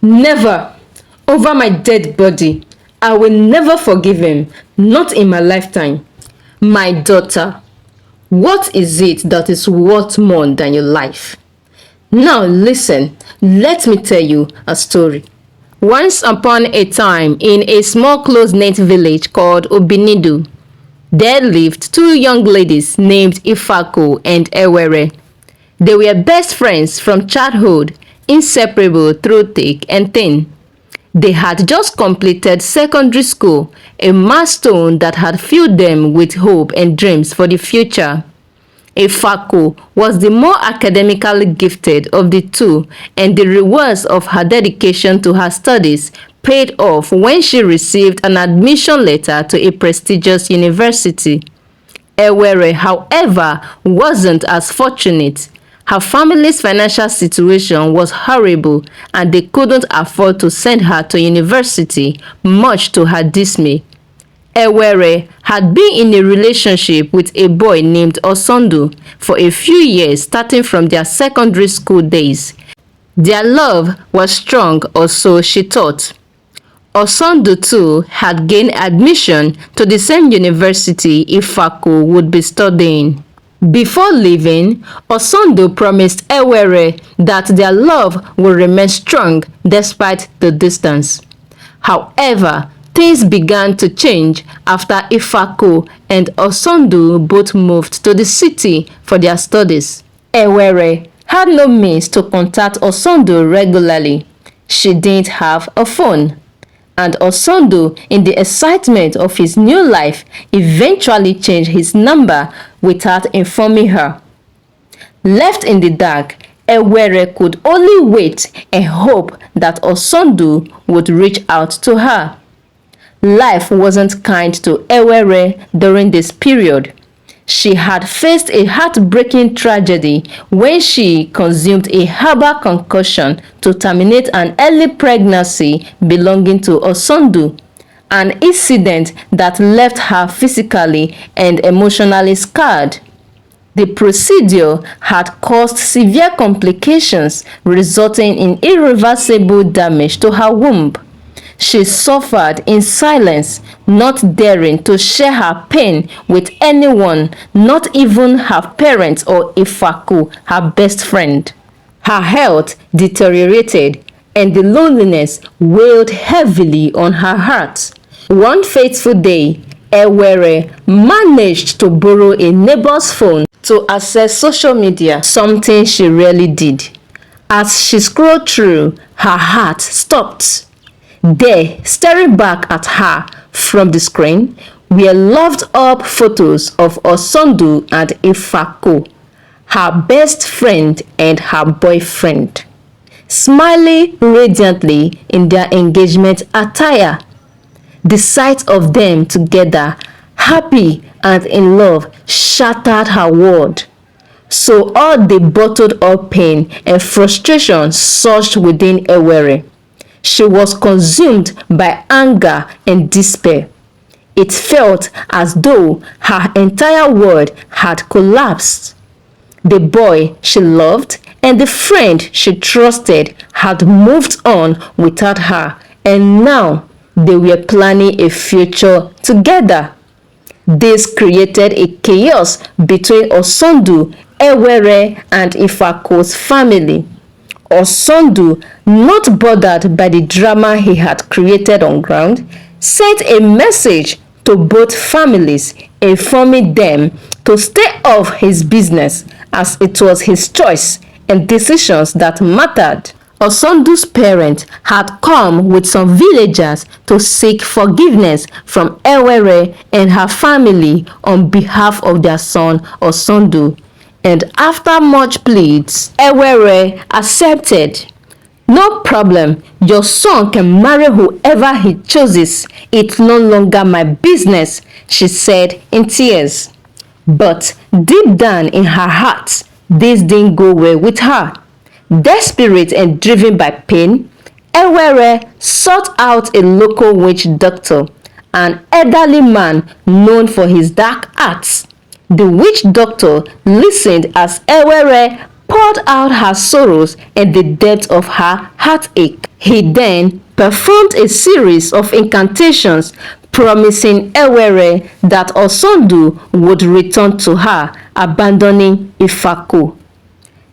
Never! Over my dead body. I will never forgive him. Not in my lifetime. My daughter, what is it that is worth more than your life? Now listen, let me tell you a story. Once upon a time, in a small close-knit village called Obinidu, there lived two young ladies named Ifako and Ewere. They were best friends from childhood, inseparable through thick and thin. They had just completed secondary school, a milestone that had filled them with hope and dreams for the future. Ifako was the more academically gifted of the two, and the rewards of her dedication to her studies paid off when she received an admission letter to a prestigious university. Ewere, however, wasn't as fortunate. Her family's financial situation was horrible, and they couldn't afford to send her to university, much to her dismay. Ewere had been in a relationship with a boy named Osondu for a few years, starting from their secondary school days. Their love was strong, or so she thought. Osondu too had gained admission to the same university Ifako would be studying. Before leaving, Osondu promised Ewere that their love would remain strong despite the distance. However, things began to change after Ifako and Osondu both moved to the city for their studies. Ewere had no means to contact Osondu regularly. She didn't have a phone. And Osondu, in the excitement of his new life, eventually changed his number without informing her. Left in the dark, Ewere could only wait and hope that Osondu would reach out to her. Life wasn't kind to Ewere during this period. She had faced a heartbreaking tragedy when she consumed a herbal concoction to terminate an early pregnancy belonging to Osondu, an incident that left her physically and emotionally scarred. The procedure had caused severe complications, resulting in irreversible damage to her womb. She suffered in silence, not daring to share her pain with anyone, not even her parents or Ifako, her best friend. Her health deteriorated, and the loneliness weighed heavily on her heart. One fateful day, Ewere managed to borrow a neighbor's phone to access social media, something she rarely did. As she scrolled through, her heart stopped. There, staring back at her from the screen, were loved-up photos of Osondu and Ifako, her best friend and her boyfriend, smiling radiantly in their engagement attire. The sight of them together, happy and in love, shattered her world. So all the bottled-up pain and frustration surged within Ewere. She was consumed by anger and despair. It felt as though her entire world had collapsed. The boy she loved and the friend she trusted had moved on without her, and now they were planning a future together. This created a chaos between Osondu, Ewere, and Ifako's family. Osondu, not bothered by the drama he had created on ground, sent a message to both families informing them to stay off his business, as it was his choice and decisions that mattered. Osondu's parents had come with some villagers to seek forgiveness from Ewere and her family on behalf of their son Osondu. And after much pleads, Ewere accepted. No problem, your son can marry whoever he chooses. It's no longer my business, she said in tears. But deep down in her heart, this didn't go well with her. Desperate and driven by pain, Ewere sought out a local witch doctor, an elderly man known for his dark arts. The witch doctor listened as Ewere poured out her sorrows and the depth of her heartache. He then performed a series of incantations promising Ewere that Osondu would return to her, abandoning Ifako.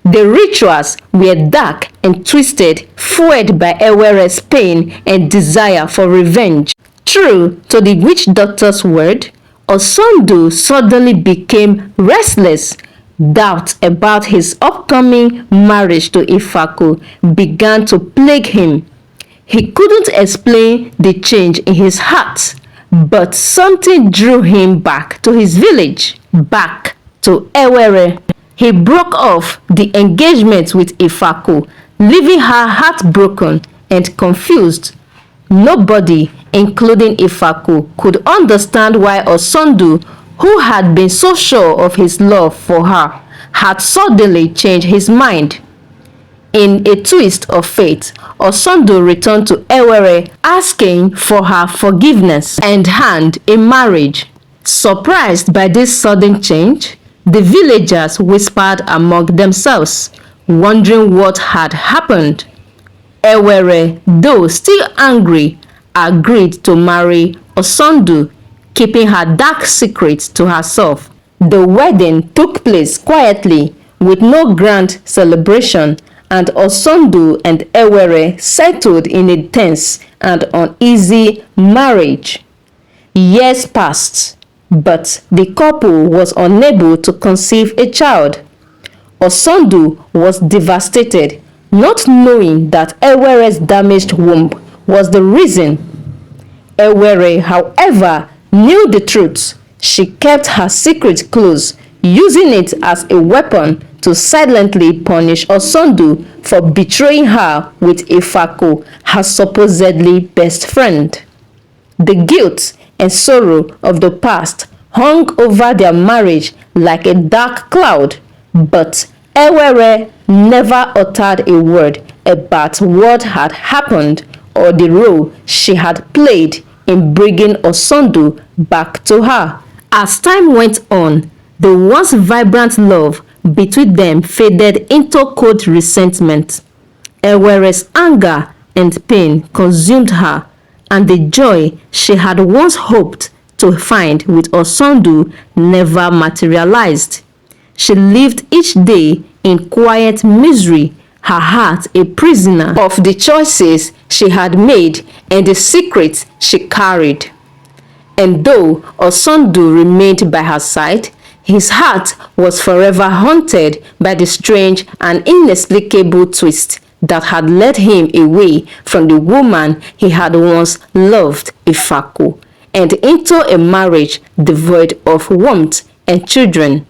The rituals were dark and twisted, fueled by Ewere's pain and desire for revenge. True to the witch doctor's word, Osondu suddenly became restless. Doubt about his upcoming marriage to Ifako began to plague him. He couldn't explain the change in his heart, but something drew him back to his village, back to Ewere. He broke off the engagement with Ifako, leaving her heartbroken and confused. Nobody, including Ifako, could understand why Osondu, who had been so sure of his love for her, had suddenly changed his mind. In a twist of fate, Osondu returned to Ewere asking for her forgiveness and hand in marriage. Surprised by this sudden change, the villagers whispered among themselves, wondering what had happened. Ewere, though still angry, agreed to marry Osondu, keeping her dark secrets to herself. The wedding took place quietly, with no grand celebration, and Osondu and Ewere settled in a tense and uneasy marriage. Years passed, but the couple was unable to conceive a child. Osondu was devastated, not knowing that Ewere's damaged womb was the reason. Ewere, however, knew the truth. She kept her secret close, using it as a weapon to silently punish Osondu for betraying her with Ifako, her supposedly best friend. The guilt and sorrow of the past hung over their marriage like a dark cloud, but Ewere never uttered a word about what had happened or the role she had played in bringing Osondu back to her. As time went on, the once vibrant love between them faded into cold resentment. Ewere's anger and pain consumed her, and the joy she had once hoped to find with Osondu never materialized. She lived each day in quiet misery, her heart a prisoner of the choices she had made and the secrets she carried. And though Osondu remained by her side, his heart was forever haunted by the strange and inexplicable twist that had led him away from the woman he had once loved, Ifako, and into a marriage devoid of warmth and children.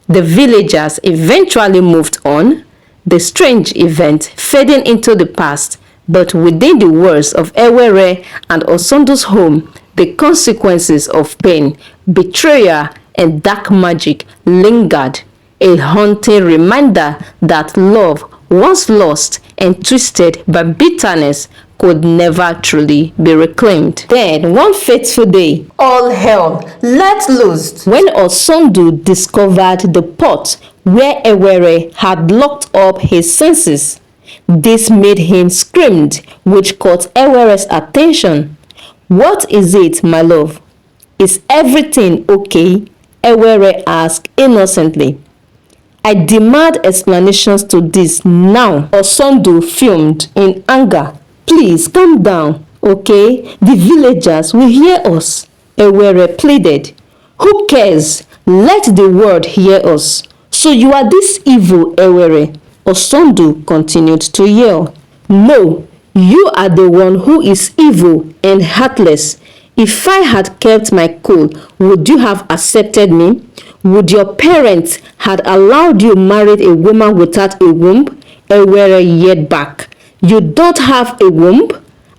The villagers eventually moved on, the strange event fading into the past, but within the walls of Ewere and Osondu's home, the consequences of pain, betrayal, and dark magic lingered, a haunting reminder that love, once lost and twisted by bitterness, could never truly be reclaimed. Then, one fateful day, all hell let loose when Osondu discovered the pot where Ewere had locked up his senses. This made him scream, which caught Ewere's attention. "What is it, my love? Is everything okay?" Ewere asked innocently. "I demand explanations to this now." Osondu fumed in anger. "Please calm down, okay? The villagers will hear us," Ewere pleaded. "Who cares? Let the world hear us." "So you are this evil, Ewere?" Osondu continued to yell. "No, you are the one who is evil and heartless. If I had kept my cool, would you have accepted me? Would your parents had allowed you marry a woman without a womb?" Ewere yelled back. "You don't have a womb?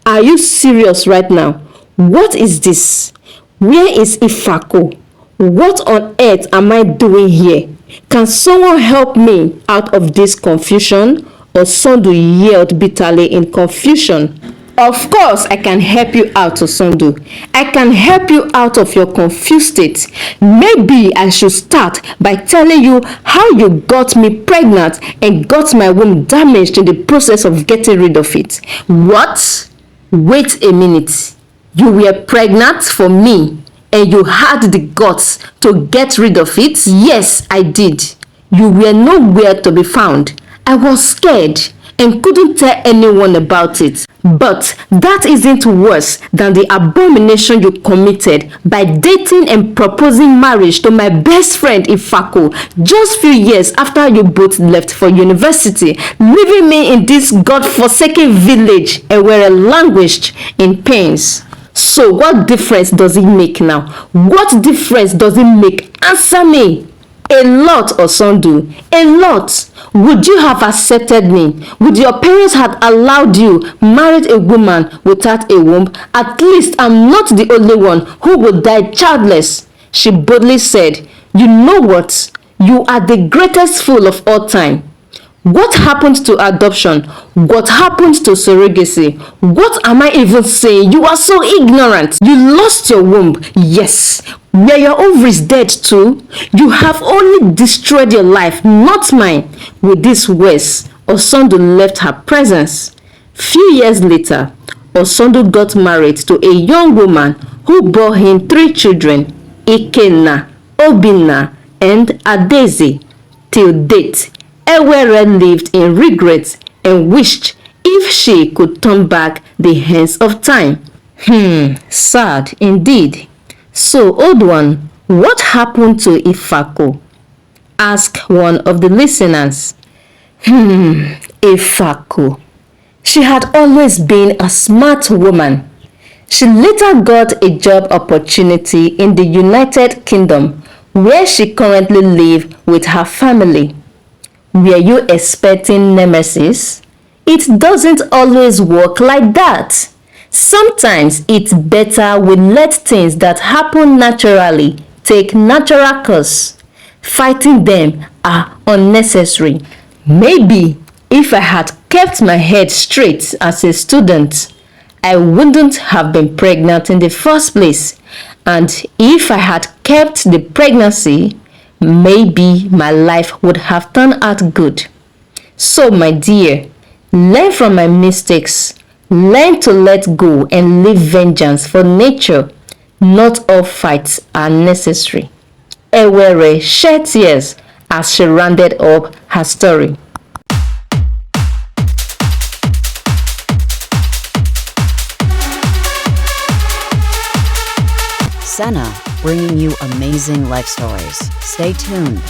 Are you serious right now? What is this? Where is Ifako? What on earth am I doing here? Can someone help me out of this confusion?" Osondu yelled bitterly in confusion. Of course, I can help you out, Osondu. I can help you out of your confused state. Maybe I should start by telling you how you got me pregnant and got my womb damaged in the process of getting rid of it. What? Wait a minute. You were pregnant for me and you had the guts to get rid of it? Yes, I did. You were nowhere to be found. I was scared and couldn't tell anyone about it. But that isn't worse than the abomination you committed by dating and proposing marriage to my best friend Ifako just few years after you both left for university, leaving me in this god-forsaken village and were languished in pains. So what difference does it make now? What difference does it make? Answer me. A lot, Osondu. A lot. Would you have accepted me? Would your parents have allowed you marry a woman without a womb? At least I'm not the only one who would die childless. She boldly said, you know what? You are the greatest fool of all time. What happened to adoption? What happened to surrogacy? What am I even saying? You are so ignorant. You lost your womb. Yes. Were your ovaries dead too? You have only destroyed your life, not mine. With these words, Osondu left her presence. Few years later, Osondu got married to a young woman who bore him 3 children, Ikenna, Obinna, and Adaeze. Till date, Ewere lived in regret and wished if she could turn back the hands of time. Sad indeed. So, old one, what happened to Ifako? Asked one of the listeners. Ifako. She had always been a smart woman. She later got a job opportunity in the United Kingdom, where she currently lives with her family. Were you expecting nemesis? It doesn't always work like that. Sometimes it's better we let things that happen naturally take natural course. Fighting them are unnecessary. Maybe if I had kept my head straight as a student, I wouldn't have been pregnant in the first place. And if I had kept the pregnancy, maybe my life would have turned out good. So, my dear, learn from my mistakes. Learn to let go and leave vengeance for nature. Not all fights are necessary. Ewere shed tears as she rounded up her story. Senna, bringing you amazing life stories. Stay tuned.